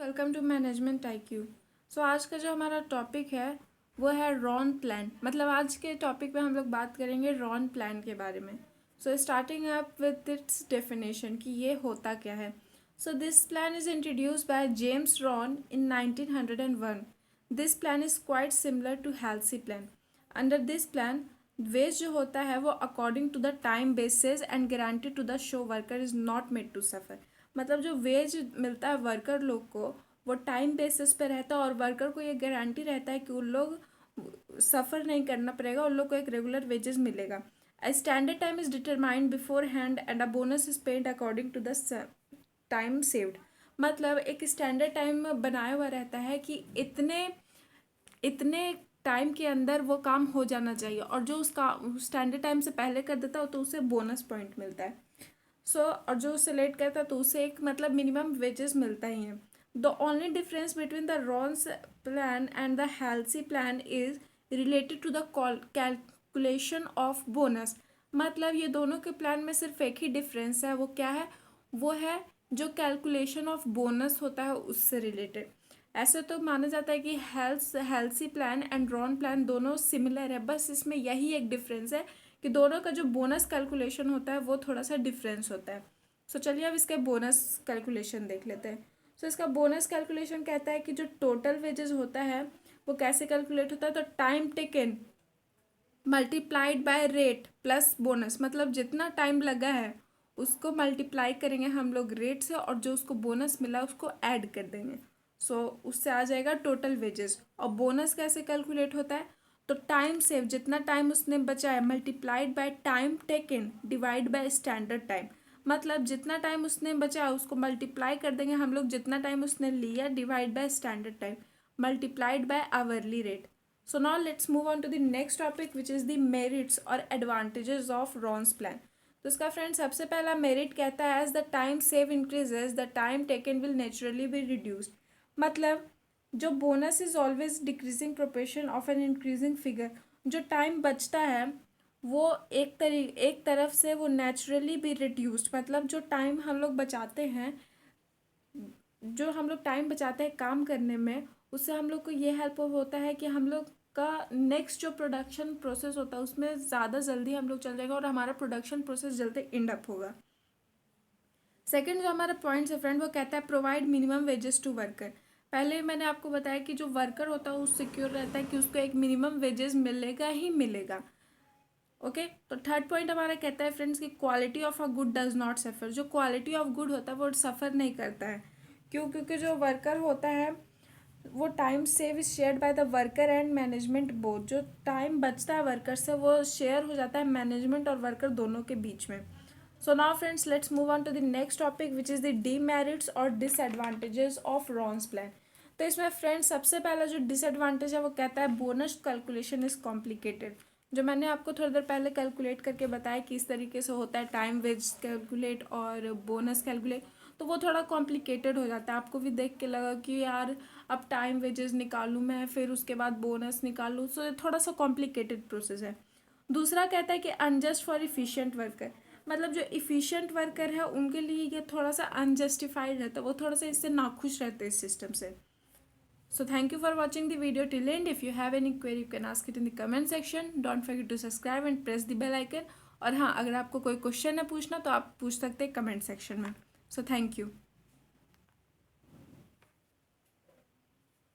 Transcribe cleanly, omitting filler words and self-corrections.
Welcome to management IQ। सो आज का जो हमारा टॉपिक है वो है रॉन प्लान। मतलब आज के टॉपिक पे हम लोग बात करेंगे रॉन प्लान के बारे में। So starting up with its definition कि ये होता क्या है। So this plan is introduced by James Rowan in 1901। This plan is quite similar to Halsey plan. Under this plan wage जो होता है वो according to the time basis and guarantee to the slow worker is not made to suffer. मतलब जो veg मिलता है worker लोग को वो टाइम बेसिस पे रहता है और वर्कर को ये गारंटी रहता है कि उन लोग सफ़र नहीं करना पड़ेगा, उन लोग को एक रेगुलर वेजेस मिलेगा। A standard time is determined beforehand and a bonus is paid according to the time saved. मतलब एक स्टैंडर्ड टाइम बनाया हुआ रहता है कि इतने इतने टाइम के अंदर वो काम हो जाना चाहिए, और जो उसका स्टैंडर्ड टाइम से पहले कर देता है तो उसे बोनस पॉइंट मिलता है। और जो उसे लेट करता है तो उसे एक मतलब मिनिमम वेजेस मिलता ही है। The only difference between the Rowan's plan and the Halsey plan is related to the calculation of bonus. मतलब ये दोनों के प्लान में सिर्फ एक ही डिफरेंस है, वो क्या है, वो है जो कैलकुलेशन ऑफ बोनस होता है उससे रिलेटेड। ऐसे तो माना जाता है कि Halsey plan and Ron plan दोनों सिमिलर है, बस इसमें यही एक डिफरेंस है कि दोनों का जो बोनस कैलकुलेशन होता है वो थोड़ा सा डिफरेंस होता है। चलिए अब इसके बोनस कैलकुलेशन देख लेते हैं। इसका बोनस कैलकुलेशन कहता है कि जो टोटल वेजेस होता है वो कैसे कैलकुलेट होता है, तो time taken multiplied by rate plus bonus. मतलब जितना टाइम लगा है उसको मल्टीप्लाई करेंगे हम लोग रेट से, और जो उसको बोनस मिला उसको ऐड कर देंगे। उससे आ जाएगा टोटल वेजेस। और बोनस कैसे कैलकुलेट होता है, तो टाइम सेव, जितना टाइम उसने बचाया multiplied by time taken divide by standard time. मतलब जितना टाइम उसने बचाया उसको मल्टीप्लाई कर देंगे हम लोग जितना टाइम उसने लिया divide by standard time multiplied by hourly rate. So now let's move on to the next topic which is the merits or advantages of Ron's plan। तो इसका फ्रेंड सबसे पहला मेरिट कहता है as the time save increases the time taken will naturally be reduced. मतलब जो bonus is always decreasing proportion of an increasing figure. जो time बचता है वो एक तरफ से वो नेचुरली भी रिड्यूस्ड। मतलब जो टाइम हम लोग बचाते हैं, जो हम लोग टाइम बचाते हैं काम करने में, उससे हम लोग को ये हेल्प होता है कि हम लोग का नेक्स्ट जो प्रोडक्शन प्रोसेस होता है उसमें ज़्यादा जल्दी हम लोग चल जाएगा और हमारा प्रोडक्शन प्रोसेस जल्दी एंड अप होगा। सेकंड जो हमारा पॉइंट है फ्रेंड वो कहता है provide minimum wages to worker. पहले मैंने आपको बताया कि जो वर्कर होता है वो सिक्योर रहता है कि उसको एक मिनिमम वेजेस मिलेगा ही मिलेगा। ओके तो थर्ड पॉइंट हमारा कहता है फ्रेंड्स कि quality of a good does not suffer. जो क्वालिटी ऑफ गुड होता है वो सफ़र नहीं करता है। क्यों? क्योंकि जो वर्कर होता है वो time save is shared by the worker and management both. जो टाइम बचता है वर्कर से वो शेयर हो जाता है मैनेजमेंट और वर्कर दोनों के बीच में। So now friends let's move on to the next topic which is the demerits और डिसएडवांटेजेस ऑफ रॉन्स प्लान। तो इसमें फ्रेंड्स सबसे पहला जो डिसएडवांटेज है वो कहता है बोनस कैलकुलेशन इज कॉम्प्लिकेटेड। जो मैंने आपको थोड़ी देर पहले कैलकुलेट करके बताया कि इस तरीके से होता है टाइम वेज कैलकुलेट और बोनस कैलकुलेट, तो वो थोड़ा कॉम्प्लिकेटेड हो जाता है। आपको भी देख के लगा कि यार अब टाइम वेजेस निकालूँ मैं फिर उसके बाद बोनस निकालूँ, सो ये थोड़ा सा कॉम्प्लिकेटेड प्रोसेस है। दूसरा कहता है कि अनजस्ट फॉर इफ़िशिएंट वर्कर। मतलब जो इफ़िशिएंट वर्कर है उनके लिए ये थोड़ा सा अनजस्टिफाइड रहता है, वो थोड़ा सा इससे नाखुश रहते हैं इस सिस्टम से। So thank you for watching the video till end. If you have any query, you can ask it in the comment section. Don't forget to subscribe and press the bell icon. और हाँ, अगर आपको कोई question है पूछना तो आप पूछ सकते हैं कमेंट सेक्शन में। So thank you.